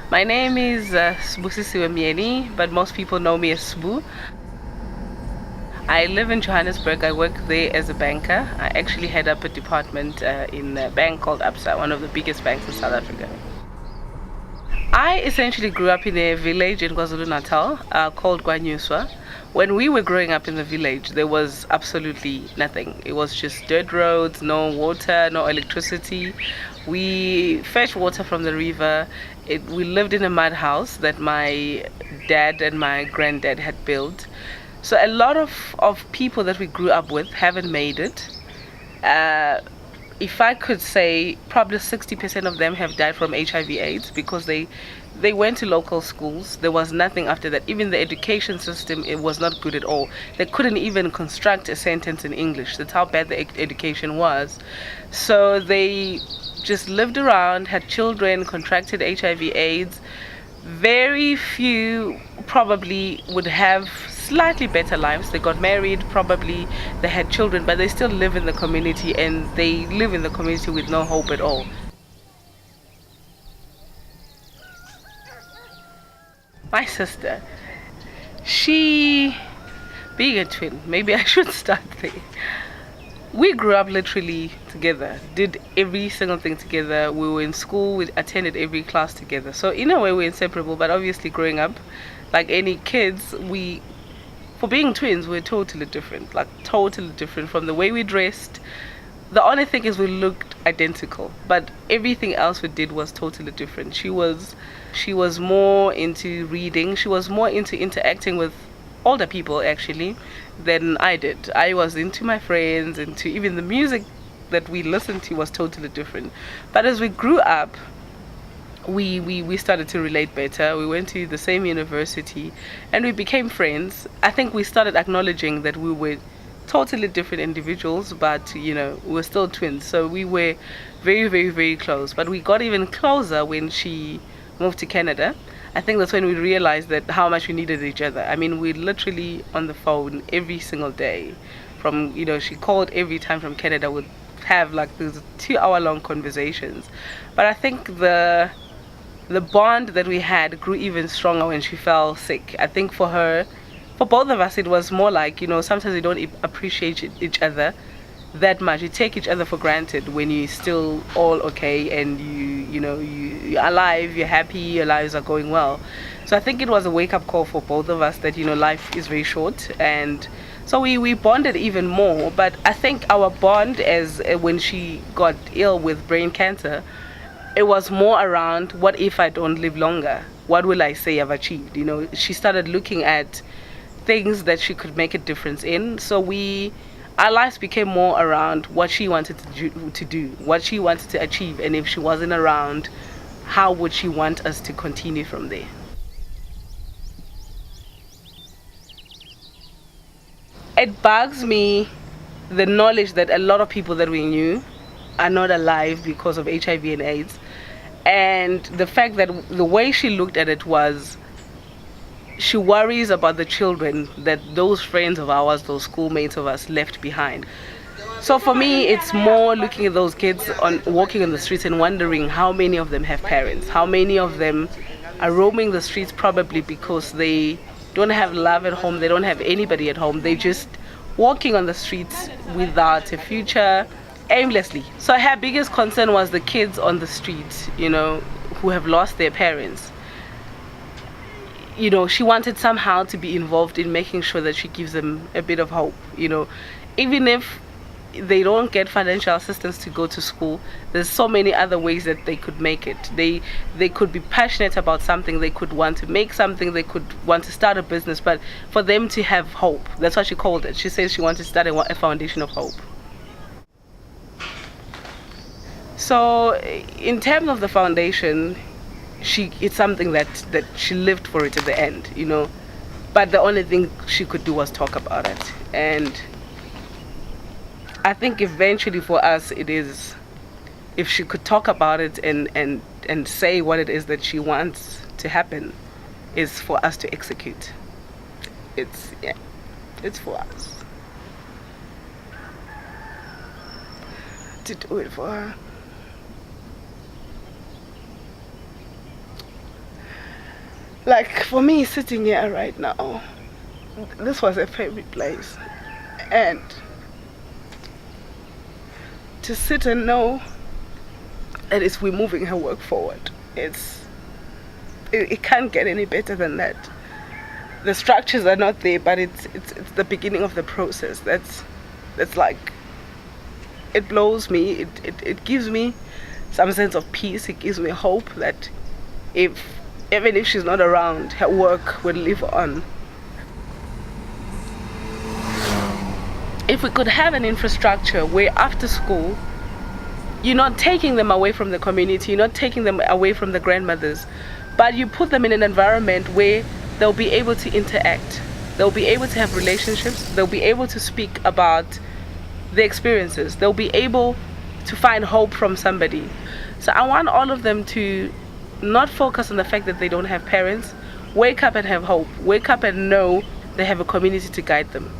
My name is Sbusisiwe Mieni, but most people know me as Sbu. I live in Johannesburg. I work there as a banker. I actually head up a department in a bank called Absa, one of the biggest banks in South Africa. I essentially grew up in a village in KwaZulu-Natal called Gwanyuswa. When we were growing up in the village, there was absolutely nothing. It was just dirt roads, no water, no electricity. We fetched water from the river. We lived in a mud house that my dad and my granddad had built. So a lot of people that we grew up with haven't made it. Uh, if I could say, probably 60% of them have died from HIV/AIDS because they went to local schools. There was nothing after that. Even the education system, it was not good at all. They couldn't even construct a sentence in English. That's how bad the education was. So they just lived around, had children, contracted HIV/AIDS. Very few probably would have slightly better lives. They got married, probably they had children, but they still live in the community, and they live in the community with no hope at all. My sister, she, being a twin, maybe I should start there. We grew up literally together, did every single thing together. We were in school, we attended every class together. So in a way we're inseparable, but obviously growing up, like any kids, for being twins, we're totally different. Like totally different from the way we dressed. The only thing is we looked identical, but everything else we did was totally different. She was more into reading. She was more into interacting with older people actually than I did. I was into my friends, into even the music that we listened to was totally different. But as we grew up, we started to relate better. We went to the same university and we became friends. I think we started acknowledging that we were totally different individuals, but we were still twins. So we were very, very, very close. But we got even closer when she moved to Canada. I think that's when we realized that how much we needed each other. I mean, we literally on the phone every single day. From she called every time from Canada. Would have like these 2 hour long conversations. But I think the bond that we had grew even stronger when she fell sick. I think for both of us, it was more like, sometimes we don't appreciate each other that much. You take each other for granted when you're still all okay and you're alive, you're happy, your lives are going well. So I think it was a wake up call for both of us that, life is very short. And so we bonded even more. But I think our bond as when she got ill with brain cancer, it was more around, what if I don't live longer? What will I say I've achieved? She started looking at things that she could make a difference in. So our lives became more around what she wanted to do, what she wanted to achieve, and if she wasn't around, how would she want us to continue from there? It bugs me, the knowledge that a lot of people that we knew are not alive because of HIV and AIDS. And the fact that the way she looked at it was, she worries about the children that those friends of ours, those schoolmates of us left behind. So for me, it's more looking at those kids walking on the streets and wondering how many of them have parents, how many of them are roaming the streets probably because they don't have love at home, they don't have anybody at home, they just walking on the streets without a future, aimlessly. So her biggest concern was the kids on the streets, who have lost their parents. She wanted somehow to be involved in making sure that she gives them a bit of hope. Even if they don't get financial assistance to go to school, there's so many other ways that they could make it. They could be passionate about something, they could want to make something, they could want to start a business, but for them to have hope, that's what she called it. She says she wanted to start a foundation of hope. So in terms of the foundation, it's something that she lived for it at the end, but the only thing she could do was talk about it. And I think eventually for us it is, if she could talk about it and say what it is that she wants to happen, is for us to execute. It's for us to do it for her. Like for me, sitting here right now, this was a favorite place, and to sit and know that we're moving her work forward, it can't get any better than that. The structures are not there, but it's the beginning of the process. That's like, it blows me. It gives me some sense of peace. It gives me hope that even if she's not around, her work will live on. If we could have an infrastructure where after school you're not taking them away from the community, you're not taking them away from the grandmothers, but you put them in an environment where they'll be able to interact, they'll be able to have relationships, they'll be able to speak about their experiences, they'll be able to find hope from somebody. So I want all of them to not focus on the fact that they don't have parents. Wake up and have hope. Wake up and know they have a community to guide them.